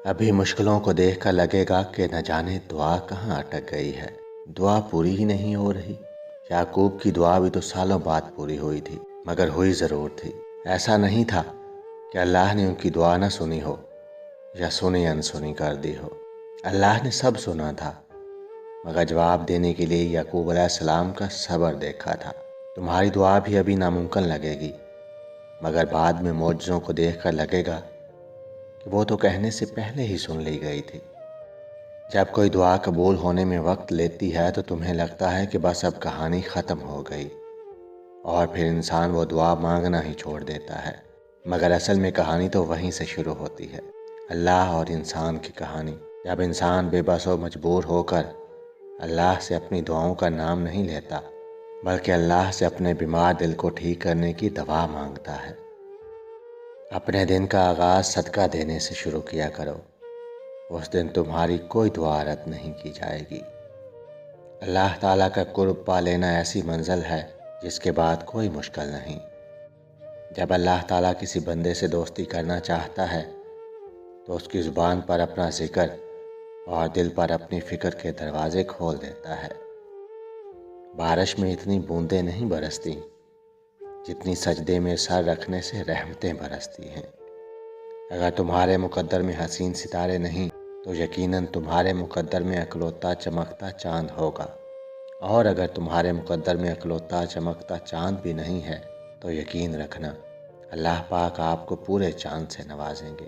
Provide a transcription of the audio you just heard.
ابھی مشکلوں کو دیکھ کر لگے گا کہ نہ جانے دعا کہاں اٹک گئی ہے۔ دعا پوری ہی نہیں ہو رہی۔ یعقوب کی دعا بھی تو سالوں بعد پوری ہوئی تھی، مگر ہوئی ضرور تھی۔ ایسا نہیں تھا کہ اللہ نے ان کی دعا نہ سنی ہو یا سنی انسنی کر دی ہو۔ اللہ نے سب سنا تھا، مگر جواب دینے کے لیے یعقوب علیہ السلام کا صبر دیکھا تھا۔ تمہاری دعا بھی ابھی ناممکن لگے گی، مگر بعد میں معجزوں کو دیکھ کر لگے گا کہ وہ تو کہنے سے پہلے ہی سن لی گئی تھی۔ جب کوئی دعا قبول ہونے میں وقت لیتی ہے تو تمہیں لگتا ہے کہ بس اب کہانی ختم ہو گئی، اور پھر انسان وہ دعا مانگنا ہی چھوڑ دیتا ہے۔ مگر اصل میں کہانی تو وہیں سے شروع ہوتی ہے، اللہ اور انسان کی کہانی۔ جب انسان بے بس و مجبور ہو کر اللہ سے اپنی دعاؤں کا نام نہیں لیتا، بلکہ اللہ سے اپنے بیمار دل کو ٹھیک کرنے کی دوا مانگتا ہے۔ اپنے دن کا آغاز صدقہ دینے سے شروع کیا کرو، اس دن تمہاری کوئی دعا رد نہیں کی جائے گی۔ اللہ تعالیٰ کا قرب پا لینا ایسی منزل ہے جس کے بعد کوئی مشکل نہیں۔ جب اللہ تعالیٰ کسی بندے سے دوستی کرنا چاہتا ہے تو اس کی زبان پر اپنا ذکر اور دل پر اپنی فکر کے دروازے کھول دیتا ہے۔ بارش میں اتنی بوندیں نہیں برستی جتنی سجدے میں سر رکھنے سے رحمتیں برستی ہیں۔ اگر تمہارے مقدر میں حسین ستارے نہیں تو یقیناً تمہارے مقدر میں اکلوتا چمکتا چاند ہوگا، اور اگر تمہارے مقدر میں اکلوتا چمکتا چاند بھی نہیں ہے تو یقین رکھنا اللہ پاک آپ کو پورے چاند سے نوازیں گے۔